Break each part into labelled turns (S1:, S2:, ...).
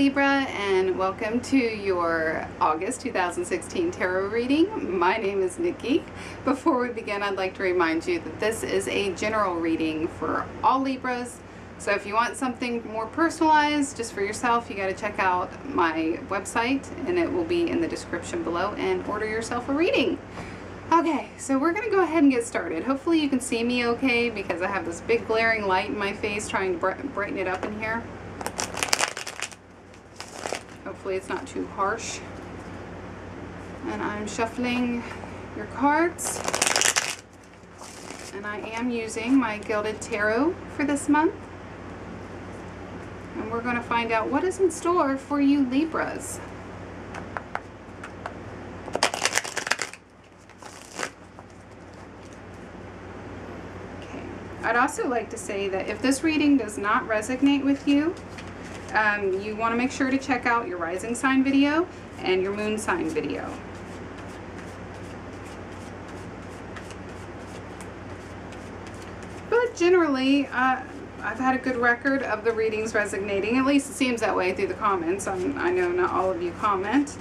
S1: Libra, and welcome to your August 2016 tarot reading. My name is Nikki. Before we begin, I'd like to remind you that this is a general reading for all Libras. So if you want something more personalized just for yourself, you got to check out my website, and it will be in the description below, and order yourself a reading. Okay, so we're going to go ahead and get started. Hopefully you can see me okay, because I have this big glaring light in my face trying to brighten it up in here. Hopefully it's not too harsh. And I'm shuffling your cards. And I am using my Gilded Tarot for this month. And we're going to find out what is in store for you Libras. Okay. I'd also like to say that if this reading does not resonate with you, you want to make sure to check out your rising sign video and your moon sign video. But generally, I've had a good record of the readings resonating. At least it seems that way through the comments. I know not all of you comment,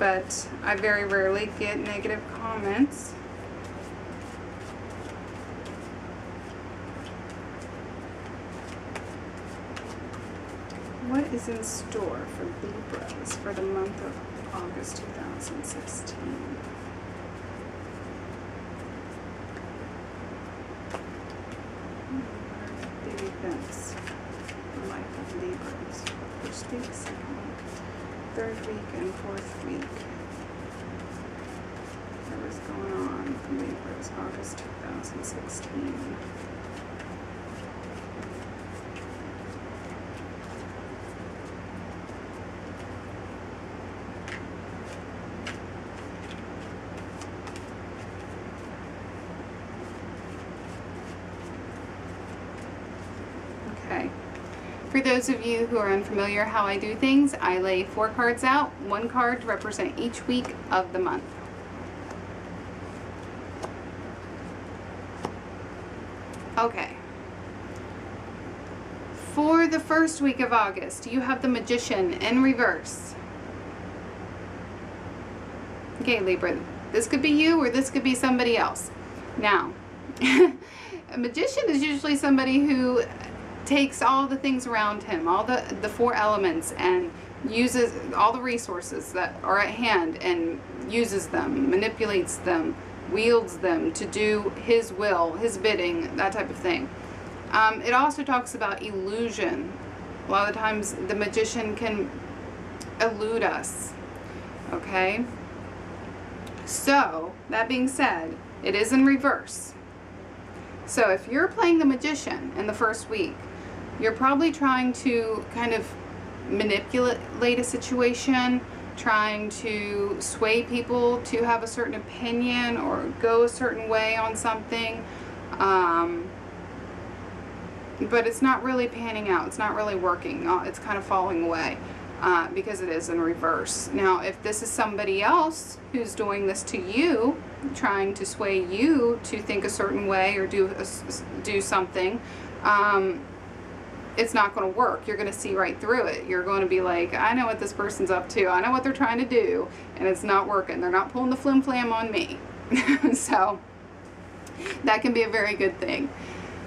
S1: but I very rarely get negative comments. What is in store for Libras for the month of August 2016? The events, the life of Libras, first week, second week, third week, and fourth week. What is going on for Libras August 2016? Okay. For those of you who are unfamiliar how I do things, I lay 4 cards out, 1 card to represent each week of the month. Okay. For the first week of August, you have the Magician in reverse. Okay, Libra, this could be you or this could be somebody else. Now, a magician is usually somebody who takes all the things around him, all the 4 elements, and uses all the resources that are at hand and uses them, manipulates them, wields them to do his will, his bidding, that type of thing. It also talks about illusion. A lot of the times the magician can elude us. Okay? So, that being said, it is in reverse. So if you're playing the magician in the first week, you're probably trying to kind of manipulate a situation, trying to sway people to have a certain opinion or go a certain way on something. But it's not really panning out. It's not really working. It's kind of falling away because it is in reverse. Now, if this is somebody else who's doing this to you, trying to sway you to think a certain way or do something, it's not going to work. You're going to see right through it. You're going to be like, I know what this person's up to. I know what they're trying to do, and it's not working. They're not pulling the flim flam on me. So that can be a very good thing.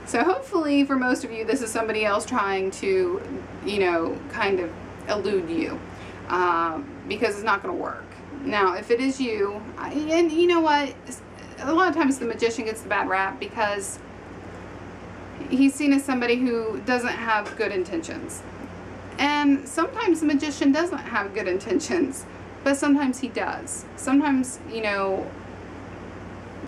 S1: So hopefully for most of you, this is somebody else trying to, you know, kind of elude you, because it's not going to work. Now, if it is you, and you know what, a lot of times the magician gets the bad rap because he's seen as somebody who doesn't have good intentions. And sometimes the magician doesn't have good intentions, but sometimes he does. Sometimes, you know,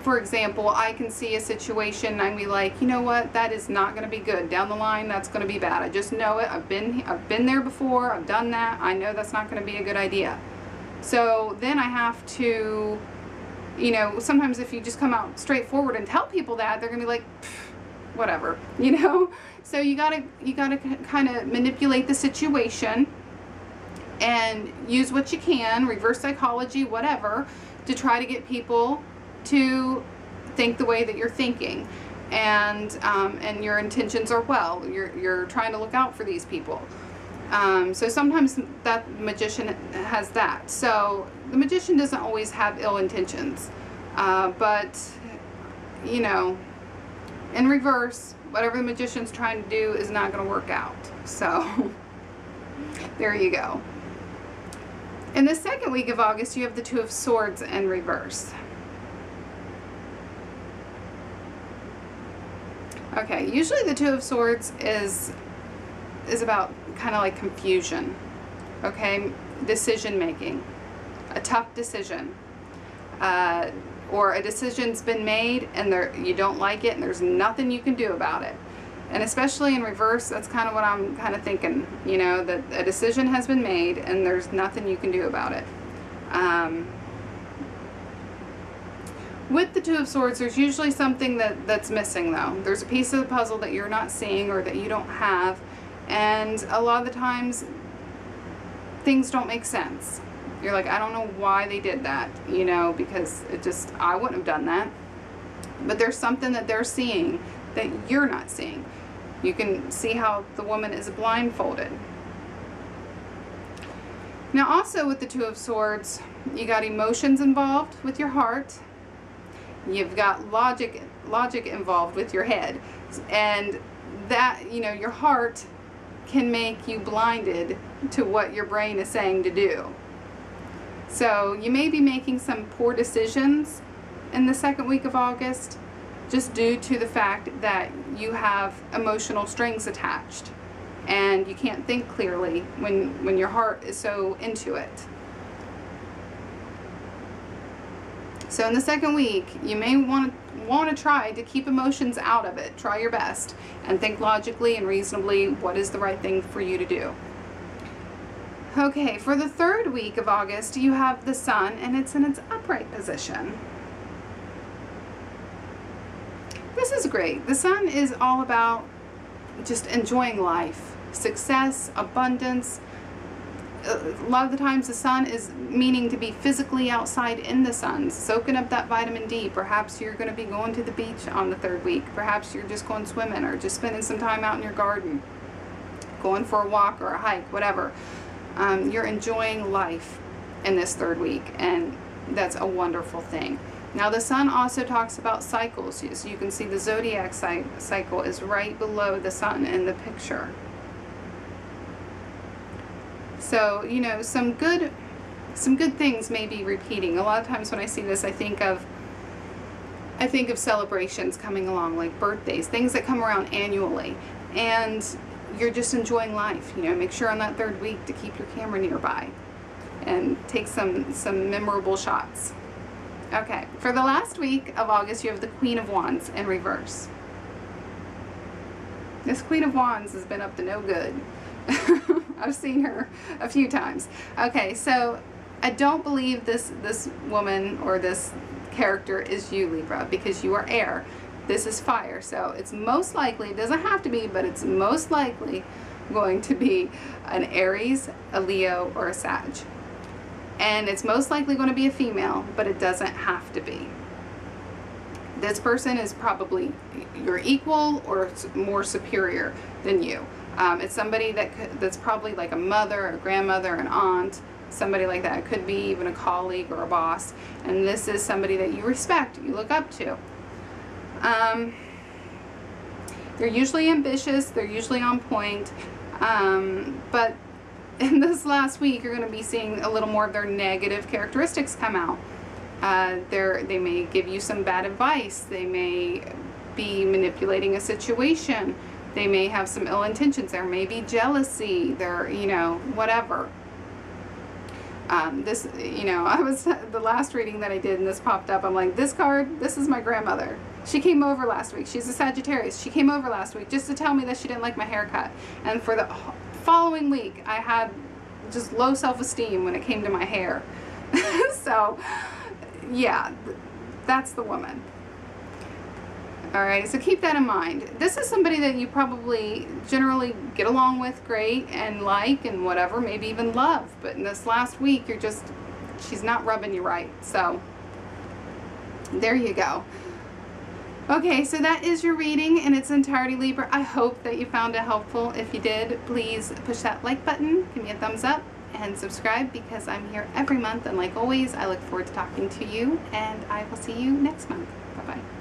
S1: for example, I can see a situation and I'd be like, you know what, that is not going to be good. Down the line, that's going to be bad. I just know it. I've been there before. I've done that. I know that's not going to be a good idea. So then I have to, you know, sometimes if you just come out straightforward and tell people that, they're going to be like, whatever, you know. So you gotta kind of manipulate the situation and use what you can, reverse psychology, whatever, to try to get people to think the way that you're thinking. And your intentions are well. You're trying to look out for these people. So sometimes that magician has that. So the magician doesn't always have ill intentions. But, you know, in reverse, whatever the magician's trying to do is not going to work out. So there you go. In the second week of August, you have the Two of Swords in reverse. Okay, usually the Two of Swords is about kind of like confusion, okay? Decision making, a tough decision, or a decision's been made and you don't like it and there's nothing you can do about it. And especially in reverse, that's kind of what I'm kind of thinking, you know, that a decision has been made and there's nothing you can do about it. With the Two of Swords, there's usually something that's missing though. There's a piece of the puzzle that you're not seeing or that you don't have. And a lot of the times, things don't make sense. You're like, I don't know why they did that, you know, because I wouldn't have done that. But there's something that they're seeing that you're not seeing. You can see how the woman is blindfolded. Now also with the Two of Swords, you got emotions involved with your heart. You've got logic involved with your head. And that, you know, your heart can make you blinded to what your brain is saying to do. So you may be making some poor decisions in the second week of August, just due to the fact that you have emotional strings attached and you can't think clearly when your heart is so into it. So in the second week, you may want to try to keep emotions out of it. Try your best and think logically and reasonably what is the right thing for you to do. Okay, for the third week of August, you have the Sun and it's in its upright position. This is great. The Sun is all about just enjoying life, success, abundance. A lot of the times the Sun is meaning to be physically outside in the sun, soaking up that vitamin D. Perhaps you're going to be going to the beach on the third week. Perhaps you're just going swimming or just spending some time out in your garden, going for a walk or a hike, whatever. You're enjoying life in this third week, and that's a wonderful thing. Now the Sun also talks about cycles, so you can see the zodiac cycle is right below the Sun in the picture. So, you know, some good things may be repeating. A lot of times when I see this, I think of celebrations coming along, like birthdays, things that come around annually, and you're just enjoying life. You know, make sure on that third week to keep your camera nearby and take some memorable shots. Okay, for the last week of August, you have the Queen of Wands in reverse. This Queen of Wands has been up to no good. I've seen her a few times. Okay, so I don't believe this woman or this character is you, Libra, because you are air. This is fire, so it's most likely, it doesn't have to be, but it's most likely going to be an Aries, a Leo, or a Sag. And it's most likely going to be a female, but it doesn't have to be. This person is probably your equal or more superior than you. It's somebody that's probably like a mother, a grandmother, an aunt, somebody like that. It could be even a colleague or a boss. And this is somebody that you respect, you look up to. They're usually ambitious, they're usually on point, but in this last week you're going to be seeing a little more of their negative characteristics come out. They may give you some bad advice, they may be manipulating a situation, they may have some ill intentions, there may be jealousy, there, you know, whatever. This, you know, the last reading that I did and this popped up, I'm like, this card, this is my grandmother. She came over last week. She's a Sagittarius. She came over last week just to tell me that she didn't like my haircut. And for the following week, I had just low self-esteem when it came to my hair. So, yeah, that's the woman. All right, so keep that in mind. This is somebody that you probably generally get along with great and like and whatever, maybe even love. But in this last week, she's not rubbing you right. So, there you go. Okay, so that is your reading in its entirety, Libra. I hope that you found it helpful. If you did, please push that like button, give me a thumbs up, and subscribe, because I'm here every month. And like always, I look forward to talking to you, and I will see you next month. Bye-bye.